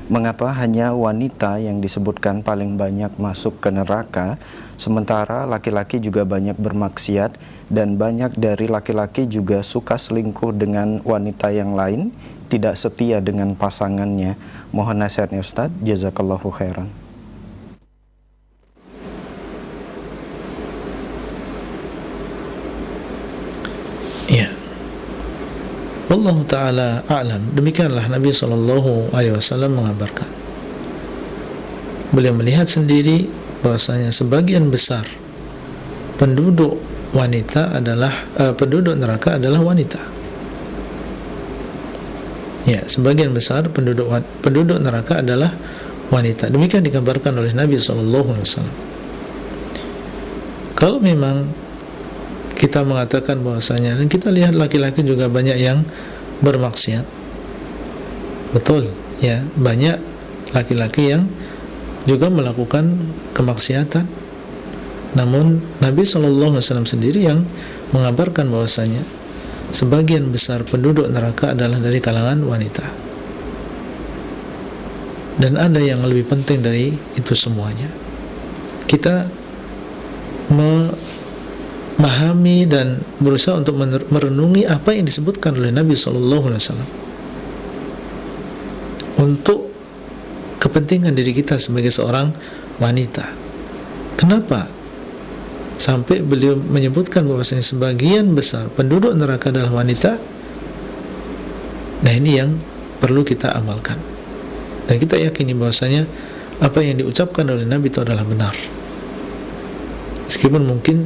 Mengapa hanya wanita yang disebutkan paling banyak masuk ke neraka, sementara laki-laki juga banyak bermaksiat dan banyak dari laki-laki juga suka selingkuh dengan wanita yang lain, tidak setia dengan pasangannya? Mohon nasihatnya Ustaz, jazakallahu khairan. Ya, wallahu ta'ala a'lam. Demikianlah Nabi SAW mengabarkan. Beliau melihat sendiri bahwasanya sebagian besar penduduk wanita adalah penduduk neraka adalah wanita. Ya, sebagian besar penduduk neraka adalah wanita. Demikian dikabarkan oleh Nabi SAW. Kalau memang kita mengatakan bahwasanya, dan kita lihat laki-laki juga banyak yang bermaksiat, betul ya, banyak laki-laki yang juga melakukan kemaksiatan. Namun Nabi SAW sendiri yang mengabarkan bahwasanya sebagian besar penduduk neraka adalah dari kalangan wanita. Dan ada yang lebih penting dari itu semuanya, kita memahami dan berusaha untuk merenungi apa yang disebutkan oleh Nabi SAW untuk kepentingan diri kita sebagai seorang wanita. Kenapa sampai beliau menyebutkan bahwasanya sebagian besar penduduk neraka adalah wanita? Nah, ini yang perlu kita amalkan, dan kita yakini bahwasanya apa yang diucapkan oleh Nabi itu adalah benar, meskipun mungkin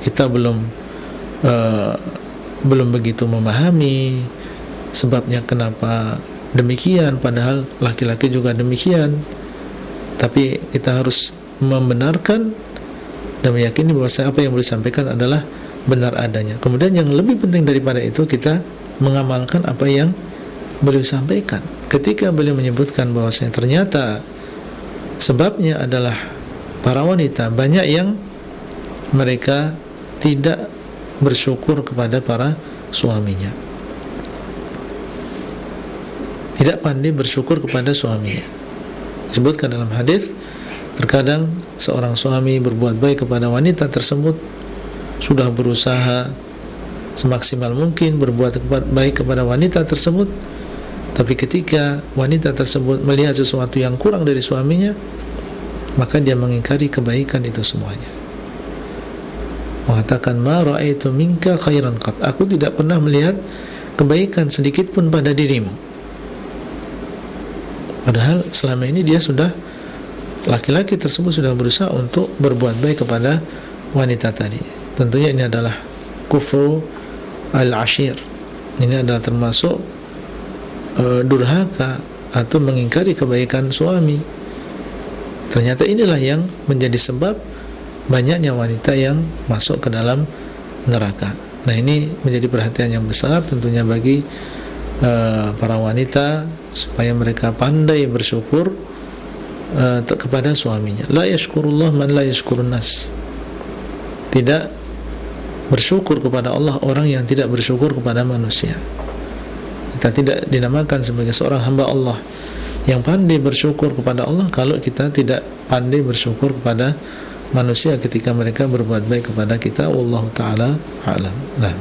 kita belum begitu memahami sebabnya kenapa demikian, padahal laki-laki juga demikian. Tapi kita harus membenarkan dan meyakini bahwa apa yang beliau sampaikan adalah benar adanya. Kemudian yang lebih penting daripada itu, kita mengamalkan apa yang beliau sampaikan. Ketika beliau menyebutkan bahwasanya ternyata sebabnya adalah para wanita banyak yang mereka tidak bersyukur kepada para suaminya, tidak pandai bersyukur kepada suaminya. Disebutkan dalam hadis, terkadang seorang suami berbuat baik kepada wanita tersebut, sudah berusaha semaksimal mungkin berbuat baik kepada wanita tersebut, tapi ketika wanita tersebut melihat sesuatu yang kurang dari suaminya, maka dia mengingkari kebaikan itu semuanya, mengatakan, ma ra'aitu minka khairan qat, aku tidak pernah melihat kebaikan sedikit pun pada dirimu. Padahal selama ini dia sudah, laki-laki tersebut sudah berusaha untuk berbuat baik kepada wanita tadi. Tentunya ini adalah kufru al-ashir. Ini adalah termasuk durhaka atau mengingkari kebaikan suami. Ternyata inilah yang menjadi sebab banyaknya wanita yang masuk ke dalam neraka. Nah, ini menjadi perhatian yang besar tentunya bagi para wanita, supaya mereka pandai bersyukur kepada suaminya. La yashkurullah man la yashkurun nas. Tidak bersyukur kepada Allah orang yang tidak bersyukur kepada manusia. Kita tidak dinamakan sebagai seorang hamba Allah yang pandai bersyukur kepada Allah kalau kita tidak pandai bersyukur kepada manusia ketika mereka berbuat baik kepada kita. Wallahu ta'ala a'lam. Nah.